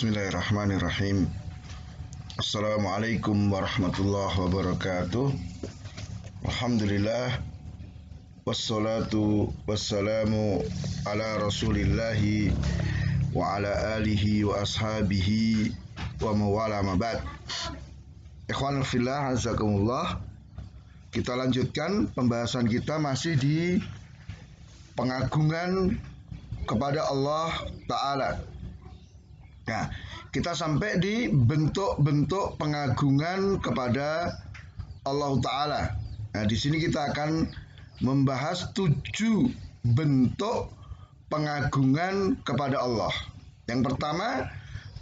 Bismillahirrahmanirrahim. Assalamualaikum warahmatullahi wabarakatuh. Alhamdulillah. Wassalatu wassalamu ala rasulillahi wa ala alihi wa ashabihi wa mawala mabad. Ikhwan fillah, azakumullah. Kita lanjutkan pembahasan kita masih di pengagungan kepada Allah Ta'ala. Nah, kita sampai di bentuk-bentuk pengagungan kepada Allah Ta'ala. Nah, di sini kita akan membahas 7 bentuk pengagungan kepada Allah. Yang pertama,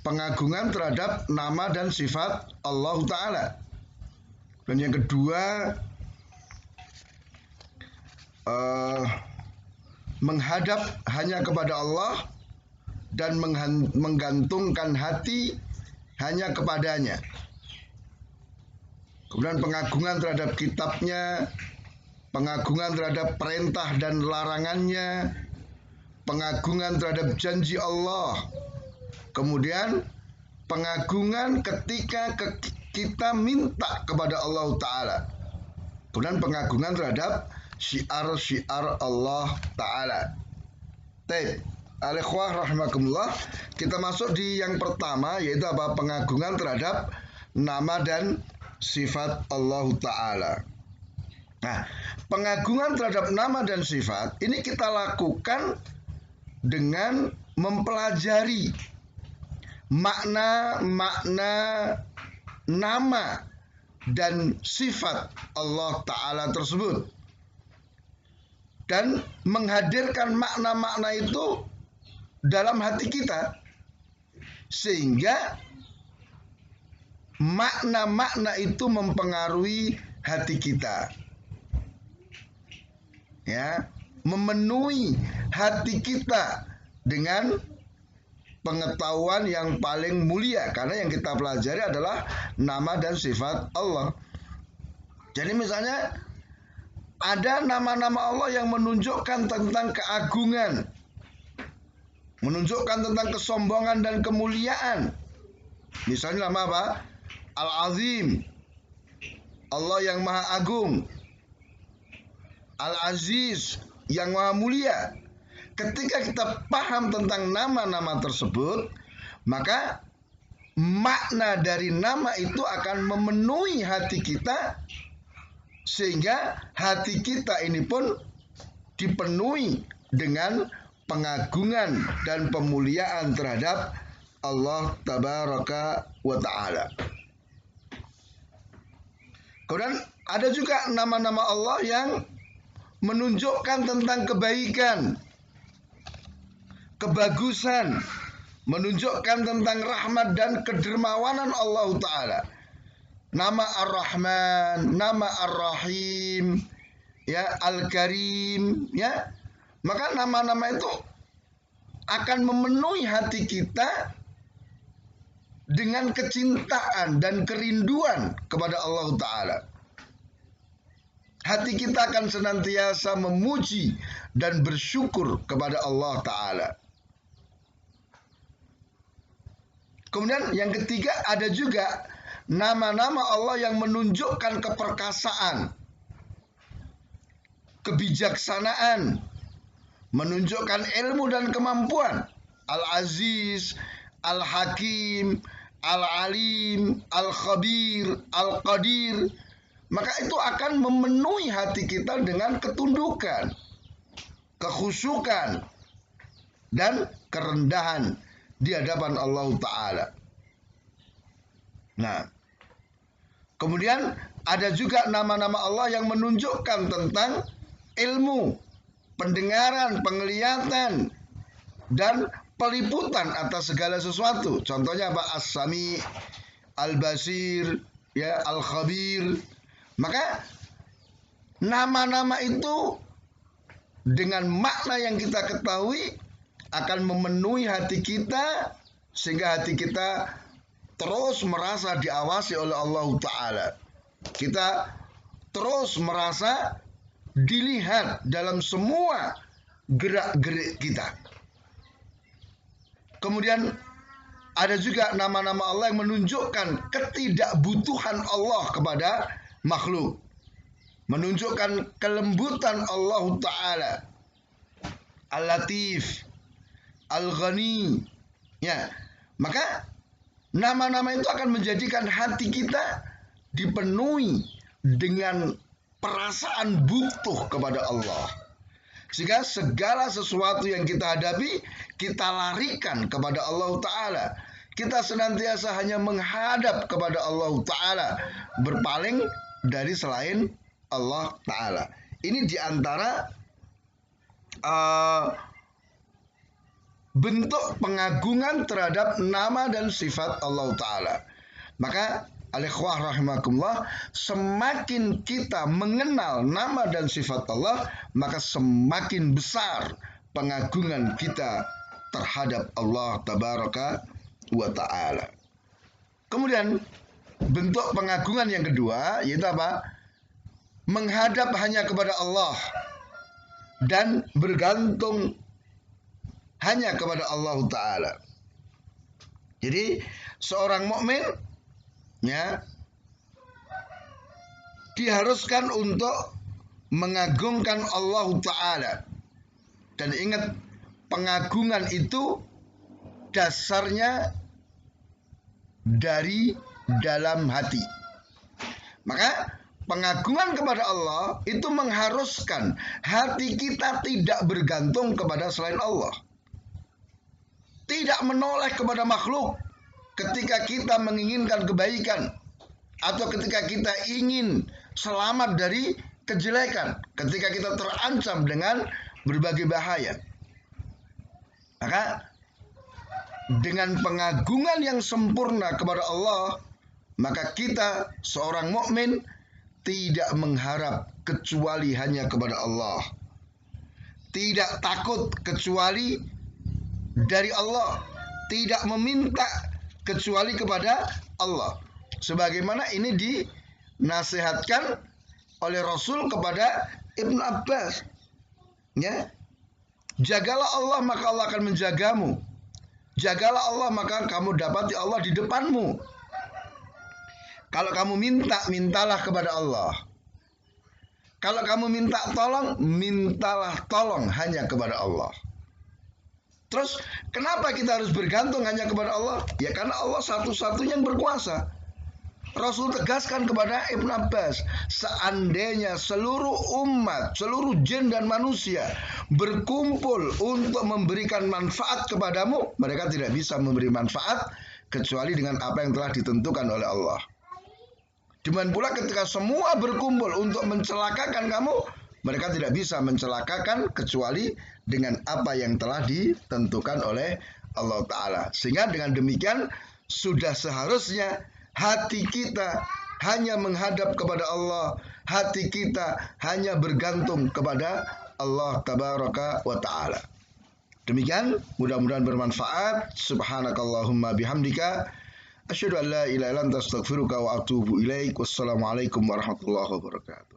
pengagungan terhadap nama dan sifat Allah Ta'ala. Dan yang kedua, menghadap hanya kepada Allah dan menggantungkan hati hanya kepadanya. Kemudian pengagungan terhadap kitabnya, pengagungan terhadap perintah dan larangannya, pengagungan terhadap janji Allah. Kemudian pengagungan ketika kita minta kepada Allah Ta'ala. Kemudian pengagungan terhadap syiar-syiar Allah Ta'ala. Al-ikhwah rahimakumullah, kita masuk di yang pertama, yaitu apa? Pengagungan terhadap nama dan sifat Allah Ta'ala. Nah, pengagungan terhadap nama dan sifat ini kita lakukan dengan mempelajari makna-makna nama dan sifat Allah Ta'ala tersebut, dan menghadirkan makna-makna itu dalam hati kita, sehingga makna-makna itu mempengaruhi hati kita, ya, memenuhi hati kita dengan pengetahuan yang paling mulia, karena yang kita pelajari adalah nama dan sifat Allah. Jadi misalnya ada nama-nama Allah yang menunjukkan tentang keagungan, menunjukkan tentang kesombongan dan kemuliaan. Misalnya nama apa? Al-Azim, Allah yang maha agung. Al-Aziz, yang maha mulia. Ketika kita paham tentang nama-nama tersebut, maka makna dari nama itu akan memenuhi hati kita, sehingga hati kita ini pun dipenuhi dengan pengagungan dan pemuliaan terhadap Allah Tabaraka wa Ta'ala. Kemudian ada juga nama-nama Allah yang menunjukkan tentang kebaikan, kebagusan, menunjukkan tentang rahmat dan kedermawanan Allah Ta'ala. Nama Ar-Rahman, nama Ar-Rahim, ya, Al-Karim, ya. Maka nama-nama itu akan memenuhi hati kita dengan kecintaan dan kerinduan kepada Allah Ta'ala. Hati kita akan senantiasa memuji dan bersyukur kepada Allah Ta'ala. Kemudian yang ketiga, ada juga nama-nama Allah yang menunjukkan keperkasaan, kebijaksanaan, menunjukkan ilmu dan kemampuan. Al-Aziz, Al-Hakim, Al-Alim, Al-Khabir, Al-Qadir. Maka itu akan memenuhi hati kita dengan ketundukan, kekhusyukan, dan kerendahan di hadapan Allah Ta'ala. Nah, kemudian ada juga nama-nama Allah yang menunjukkan tentang ilmu, pendengaran, penglihatan, dan peliputan atas segala sesuatu. Contohnya apa? As-Sami, Al-Basir, ya, Al-Khabir. Maka nama-nama itu dengan makna yang kita ketahui akan memenuhi hati kita, sehingga hati kita terus merasa diawasi oleh Allah Ta'ala. Kita terus merasa dilihat dalam semua gerak-gerik kita. Kemudian ada juga nama-nama Allah yang menunjukkan ketidakbutuhan Allah kepada makhluk, menunjukkan kelembutan Allah Ta'ala. Al-Latif, Al-Ghani. Ya, maka nama-nama itu akan menjadikan hati kita dipenuhi dengan perasaan butuh kepada Allah. Sehingga segala sesuatu yang kita hadapi, kita larikan kepada Allah Ta'ala. Kita senantiasa hanya menghadap kepada Allah Ta'ala, berpaling dari selain Allah Ta'ala. Ini diantara bentuk pengagungan terhadap nama dan sifat Allah Ta'ala. Maka al-ikhwah rahimakumullah, semakin kita mengenal nama dan sifat Allah, maka semakin besar pengagungan kita terhadap Allah Tabaraka wa Ta'ala. Kemudian bentuk pengagungan yang kedua yaitu apa? Menghadap hanya kepada Allah dan bergantung hanya kepada Allah Ta'ala. Jadi seorang mukmin ya diharuskan untuk mengagungkan Allah Ta'ala. Dan ingat, pengagungan itu dasarnya dari dalam hati. Maka pengagungan kepada Allah itu mengharuskan hati kita tidak bergantung kepada selain Allah, tidak menoleh kepada makhluk ketika kita menginginkan kebaikan, atau ketika kita ingin selamat dari kejelekan, ketika kita terancam dengan berbagai bahaya. Maka dengan pengagungan yang sempurna kepada Allah, maka kita seorang mukmin tidak mengharap kecuali hanya kepada Allah, tidak takut kecuali dari Allah, tidak meminta kecuali kepada Allah. Sebagaimana ini dinasihatkan oleh Rasul kepada Ibnu Abbas. Ya, jagalah Allah maka Allah akan menjagamu. Jagalah Allah maka kamu dapati Allah di depanmu. Kalau kamu minta, mintalah kepada Allah. Kalau kamu minta tolong, mintalah tolong hanya kepada Allah. Terus kenapa kita harus bergantung hanya kepada Allah? Ya karena Allah satu-satunya yang berkuasa. Rasul tegaskan kepada Ibnu Abbas, seandainya seluruh umat, seluruh jin dan manusia berkumpul untuk memberikan manfaat kepadamu, mereka tidak bisa memberi manfaat kecuali dengan apa yang telah ditentukan oleh Allah. Demikian pula ketika semua berkumpul untuk mencelakakan kamu, mereka tidak bisa mencelakakan kecuali dengan apa yang telah ditentukan oleh Allah Ta'ala. Sehingga dengan demikian sudah seharusnya hati kita hanya menghadap kepada Allah, hati kita hanya bergantung kepada Allah Tabaraka wa Ta'ala. Demikian, mudah-mudahan bermanfaat. Subhanakallahumma bihamdika, asyhadu an la ilaha illa anta astaghfiruka wa atubu ilaik. Wassalamualaikum warahmatullahi wabarakatuh.